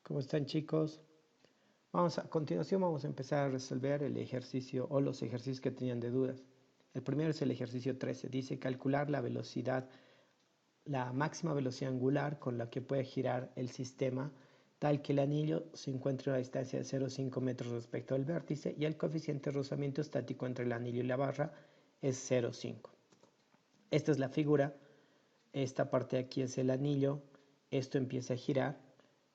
¿Cómo están, chicos? A continuación vamos a empezar a resolver el ejercicio o los ejercicios que tenían de dudas. El primero es el ejercicio 13. Dice calcular la velocidad, la máxima velocidad angular con la que puede girar el sistema tal que el anillo se encuentre a una distancia de 0,5 metros respecto al vértice y el coeficiente de rozamiento estático entre el anillo y la barra es 0,5. Esta es la figura. Esta parte de aquí es el anillo. Esto empieza a girar.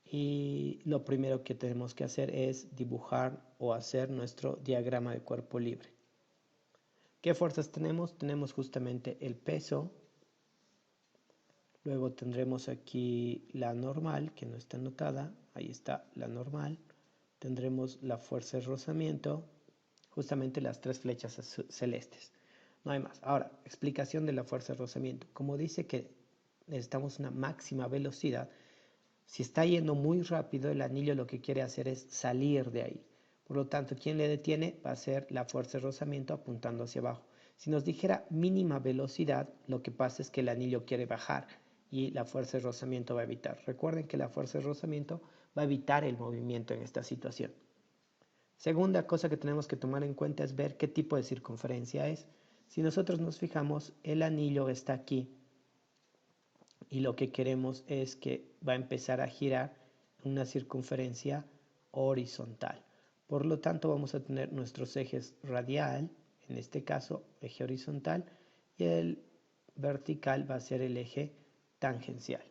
Y lo primero que tenemos que hacer es dibujar o hacer nuestro diagrama de cuerpo libre. ¿Qué fuerzas tenemos? Tenemos justamente el peso, luego tendremos aquí la normal, que no está anotada, ahí está la normal, tendremos la fuerza de rozamiento, justamente las tres flechas celestes. No hay más. Ahora, explicación de la fuerza de rozamiento. Como dice que necesitamos una máxima velocidad, si está yendo muy rápido, el anillo lo que quiere hacer es salir de ahí. Por lo tanto, quien le detiene va a ser la fuerza de rozamiento apuntando hacia abajo. Si nos dijera mínima velocidad, lo que pasa es que el anillo quiere bajar y la fuerza de rozamiento va a evitar. Recuerden que la fuerza de rozamiento va a evitar el movimiento en esta situación. Segunda cosa que tenemos que tomar en cuenta es ver qué tipo de circunferencia es. Si nosotros nos fijamos, el anillo está aquí y lo que queremos es que va a empezar a girar en una circunferencia horizontal. Por lo tanto, vamos a tener nuestros ejes radial, en este caso eje horizontal, y el vertical va a ser el eje tangencial.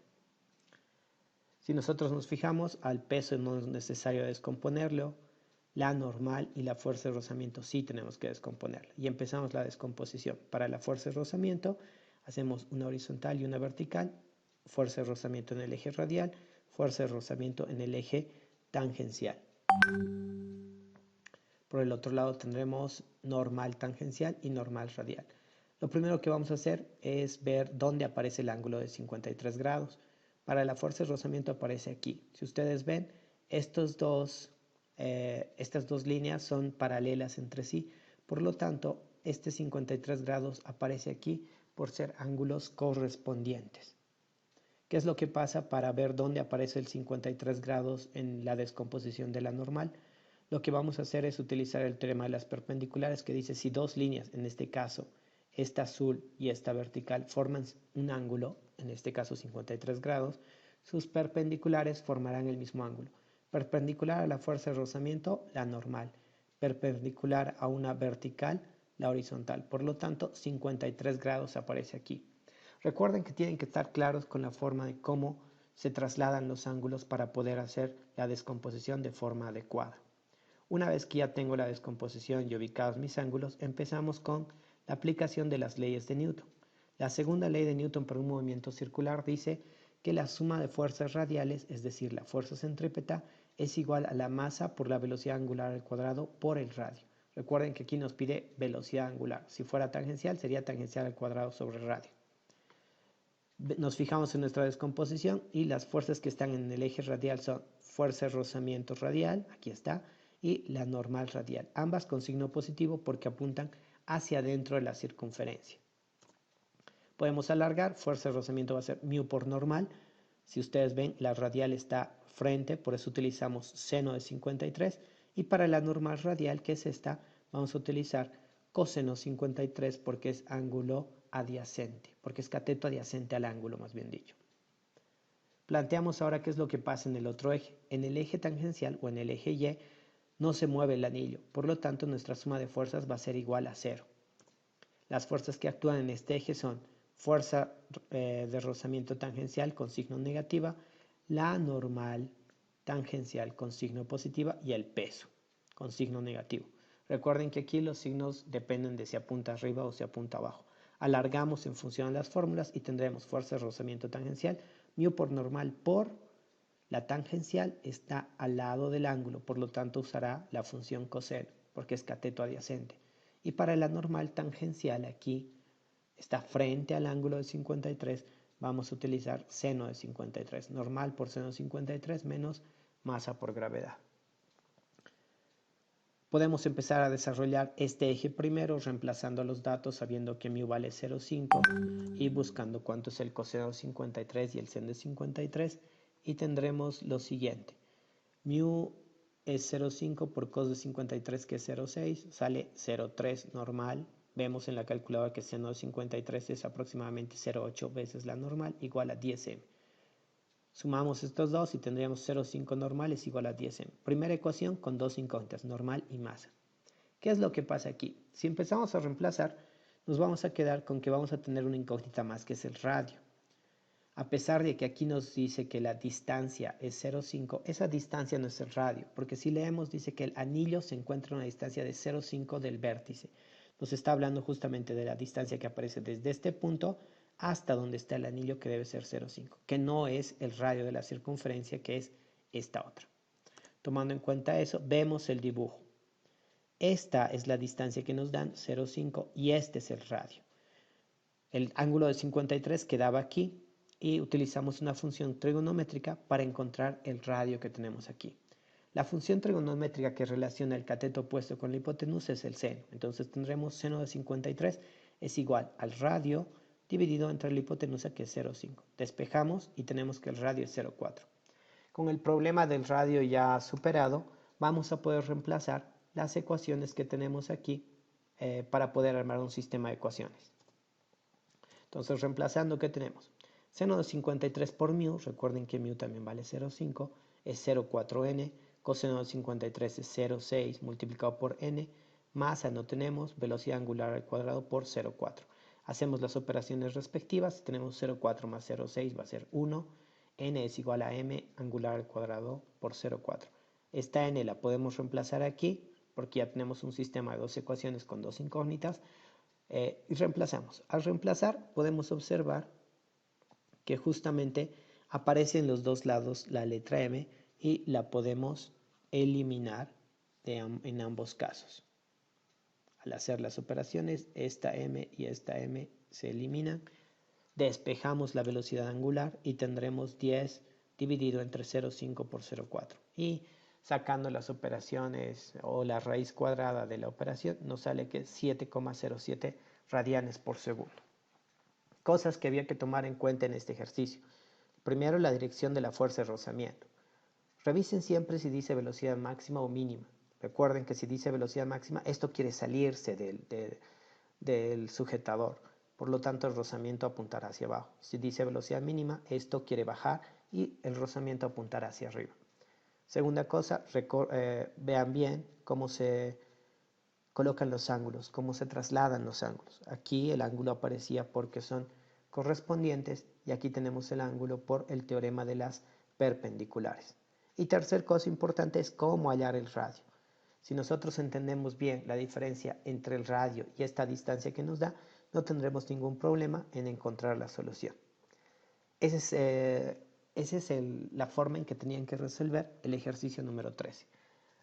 Si nosotros nos fijamos, al peso no es necesario descomponerlo, la normal y la fuerza de rozamiento sí tenemos que descomponerla. Y empezamos la descomposición. Para la fuerza de rozamiento hacemos una horizontal y una vertical, fuerza de rozamiento en el eje radial, fuerza de rozamiento en el eje tangencial. Por el otro lado tendremos normal tangencial y normal radial. Lo primero que vamos a hacer es ver dónde aparece el ángulo de 53 grados. Para la fuerza de rozamiento aparece aquí. Si ustedes ven, estas dos líneas son paralelas entre sí. Por lo tanto, este 53 grados aparece aquí por ser ángulos correspondientes. ¿Qué es lo que pasa para ver dónde aparece el 53 grados en la descomposición de la normal? Lo que vamos a hacer es utilizar el teorema de las perpendiculares que dice si dos líneas, en este caso esta azul y esta vertical, forman un ángulo, en este caso 53 grados, sus perpendiculares formarán el mismo ángulo. Perpendicular a la fuerza de rozamiento, la normal. Perpendicular a una vertical, la horizontal. Por lo tanto, 53 grados aparece aquí. Recuerden que tienen que estar claros con la forma de cómo se trasladan los ángulos para poder hacer la descomposición de forma adecuada. Una vez que ya tengo la descomposición y ubicados mis ángulos, empezamos con la aplicación de las leyes de Newton. La segunda ley de Newton para un movimiento circular dice que la suma de fuerzas radiales, es decir, la fuerza centrípeta, es igual a la masa por la velocidad angular al cuadrado por el radio. Recuerden que aquí nos pide velocidad angular. Si fuera tangencial, sería tangencial al cuadrado sobre el radio. Nos fijamos en nuestra descomposición y las fuerzas que están en el eje radial son fuerza de rozamiento radial, aquí está, y la normal radial, ambas con signo positivo porque apuntan hacia adentro de la circunferencia. Podemos alargar, fuerza de rozamiento va a ser mu por normal. Si ustedes ven, la radial está frente, por eso utilizamos seno de 53. Y para la normal radial, que es esta, vamos a utilizar coseno 53 porque es ángulo adyacente, porque es cateto adyacente al ángulo, más bien dicho. Planteamos ahora qué es lo que pasa en el otro eje. En el eje tangencial o en el eje Y no se mueve el anillo, por lo tanto nuestra suma de fuerzas va a ser igual a 0. Las fuerzas que actúan en este eje son fuerza de rozamiento tangencial con signo negativa, la normal tangencial con signo positiva y el peso con signo negativo. Recuerden que aquí los signos dependen de si apunta arriba o si apunta abajo. Alargamos en función de las fórmulas y tendremos fuerza de rozamiento tangencial, mu por normal por la tangencial está al lado del ángulo, por lo tanto usará la función coseno porque es cateto adyacente. Y para la normal tangencial aquí está frente al ángulo de 53, vamos a utilizar seno de 53, normal por seno de 53 menos masa por gravedad. Podemos empezar a desarrollar este eje primero reemplazando los datos sabiendo que mu vale 0,5 y buscando cuánto es el coseno de 53 y el seno de 53 y tendremos lo siguiente. Mu es 0,5 por cos de 53, que es 0,6, sale 0,3 normal. Vemos en la calculadora que seno de 53 es aproximadamente 0,8 veces la normal, igual a 10m. Sumamos estos dos y tendríamos 0,5 normal es igual a 10m. Primera ecuación con dos incógnitas, normal y masa. ¿Qué es lo que pasa aquí? Si empezamos a reemplazar, nos vamos a quedar con que vamos a tener una incógnita más, que es el radio. A pesar de que aquí nos dice que la distancia es 0,5, esa distancia no es el radio, porque si leemos dice que el anillo se encuentra a una distancia de 0,5 del vértice. Nos está hablando justamente de la distancia que aparece desde este punto hasta donde está el anillo, que debe ser 0,5, que no es el radio de la circunferencia, que es esta otra. Tomando en cuenta eso, vemos el dibujo. Esta es la distancia que nos dan, 0,5, y este es el radio. El ángulo de 53 quedaba aquí y utilizamos una función trigonométrica para encontrar el radio que tenemos aquí. La función trigonométrica que relaciona el cateto opuesto con la hipotenusa es el seno. Entonces tendremos seno de 53 es igual al radio dividido entre la hipotenusa, que es 0,5. Despejamos y tenemos que el radio es 0,4. Con el problema del radio ya superado, vamos a poder reemplazar las ecuaciones que tenemos aquí para poder armar un sistema de ecuaciones. Entonces, reemplazando, ¿qué tenemos? Seno de 53 por mu, recuerden que mu también vale 0,5, es 0,4n, coseno de 53 es 0,6 multiplicado por n, masa no tenemos, velocidad angular al cuadrado por 0,4. Hacemos las operaciones respectivas, tenemos 0,4 más 0,6 va a ser 1, n es igual a m angular al cuadrado por 0,4. Esta n la podemos reemplazar aquí, porque ya tenemos un sistema de dos ecuaciones con dos incógnitas, y reemplazamos. Al reemplazar podemos observar que justamente aparece en los dos lados la letra m y la podemos eliminar en ambos casos. Al hacer las operaciones, esta m y esta m se eliminan. Despejamos la velocidad angular y tendremos 10 dividido entre 0,5 por 0,4. Y sacando las operaciones o la raíz cuadrada de la operación, nos sale que es 7,07 radianes por segundo. Cosas que había que tomar en cuenta en este ejercicio. Primero, la dirección de la fuerza de rozamiento. Revisen siempre si dice velocidad máxima o mínima. Recuerden que si dice velocidad máxima, esto quiere salirse del sujetador. Por lo tanto, el rozamiento apuntará hacia abajo. Si dice velocidad mínima, esto quiere bajar y el rozamiento apuntará hacia arriba. Segunda cosa, vean bien cómo se colocan los ángulos, cómo se trasladan los ángulos. Aquí el ángulo aparecía porque son correspondientes y aquí tenemos el ángulo por el teorema de las perpendiculares. Y tercer cosa importante es cómo hallar el radio. Si nosotros entendemos bien la diferencia entre el radio y esta distancia que nos da, no tendremos ningún problema en encontrar la solución. Esa es la forma en que tenían que resolver el ejercicio número 13.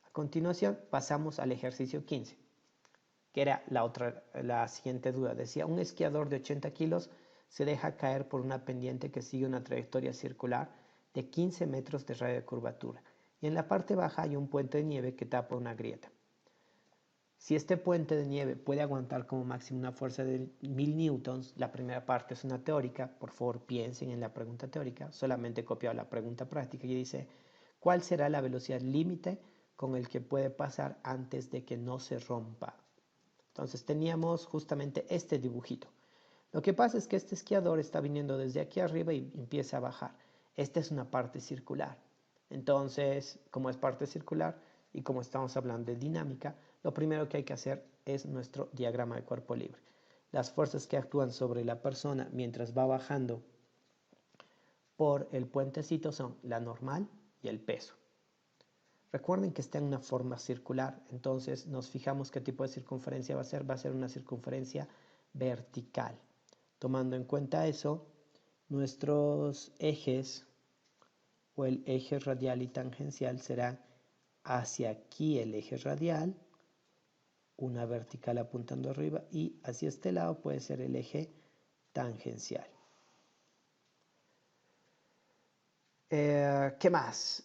A continuación pasamos al ejercicio 15, que era la siguiente duda. Decía, un esquiador de 80 kilos se deja caer por una pendiente que sigue una trayectoria circular de 15 metros de radio de curvatura, y en la parte baja hay un puente de nieve que tapa una grieta. Si este puente de nieve puede aguantar como máximo una fuerza de 1000 newtons, la primera parte es una teórica, por favor piensen en la pregunta teórica, solamente he copiado la pregunta práctica y dice, ¿cuál será la velocidad límite con el que puede pasar antes de que no se rompa? Entonces teníamos justamente este dibujito. Lo que pasa es que este esquiador está viniendo desde aquí arriba y empieza a bajar. Esta es una parte circular. Entonces, como es parte circular y como estamos hablando de dinámica, lo primero que hay que hacer es nuestro diagrama de cuerpo libre. Las fuerzas que actúan sobre la persona mientras va bajando por el puentecito son la normal y el peso. Recuerden que está en una forma circular, entonces nos fijamos qué tipo de circunferencia va a ser. Va a ser una circunferencia vertical. Tomando en cuenta eso, nuestros ejes o el eje radial y tangencial será hacia aquí el eje radial, una vertical apuntando arriba, y hacia este lado puede ser el eje tangencial. ¿Qué más?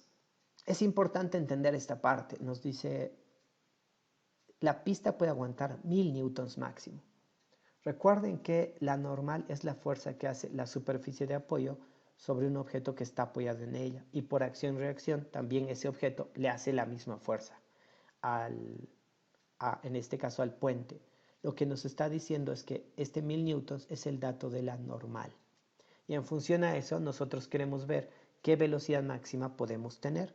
Es importante entender esta parte. Nos dice, la pista puede aguantar 1000 newtons máximo. Recuerden que la normal es la fuerza que hace la superficie de apoyo sobre un objeto que está apoyado en ella y por acción-reacción también ese objeto le hace la misma fuerza, en este caso al puente. Lo que nos está diciendo es que este 1000 newtons es el dato de la normal. Y en función a eso nosotros queremos ver qué velocidad máxima podemos tener.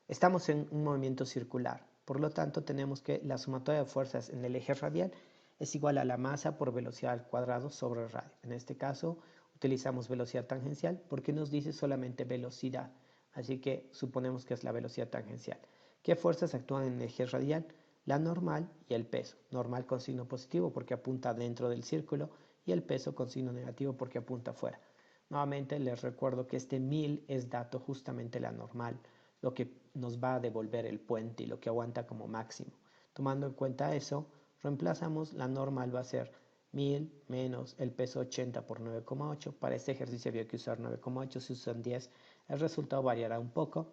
Estamos en un movimiento circular, por lo tanto tenemos que la sumatoria de fuerzas en el eje radial es igual a la masa por velocidad al cuadrado sobre el radio. En este caso utilizamos velocidad tangencial porque nos dice solamente velocidad, así que suponemos que es la velocidad tangencial. ¿Qué fuerzas actúan en el eje radial? La normal y el peso. Normal con signo positivo porque apunta dentro del círculo y el peso con signo negativo porque apunta afuera. Nuevamente les recuerdo que este 1000 es dato justamente la normal, lo que nos va a devolver el puente y lo que aguanta como máximo. Tomando en cuenta eso, reemplazamos la normal, va a ser 1000 menos el peso 80 por 9,8. Para este ejercicio había que usar 9,8, si usan 10 el resultado variará un poco.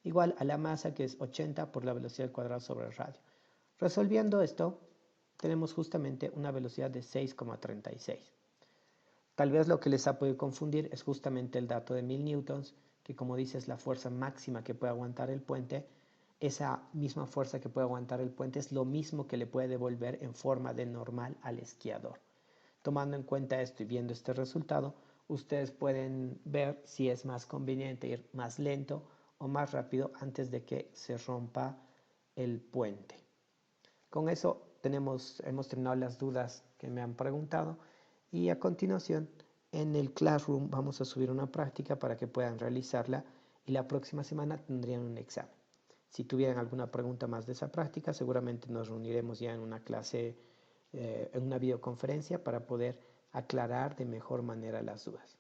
Igual a la masa, que es 80 por la velocidad al cuadrado sobre el radio. Resolviendo esto, tenemos justamente una velocidad de 6,36. Tal vez lo que les ha podido confundir es justamente el dato de 1000 newtons, que como dice es la fuerza máxima que puede aguantar el puente. Esa misma fuerza que puede aguantar el puente es lo mismo que le puede devolver en forma de normal al esquiador. Tomando en cuenta esto y viendo este resultado, ustedes pueden ver si es más conveniente ir más lento o más rápido antes de que se rompa el puente. Con eso hemos terminado las dudas que me han preguntado y a continuación en el Classroom vamos a subir una práctica para que puedan realizarla y la próxima semana tendrían un examen. Si tuvieran alguna pregunta más de esa práctica, seguramente nos reuniremos ya en una clase, en una videoconferencia para poder aclarar de mejor manera las dudas.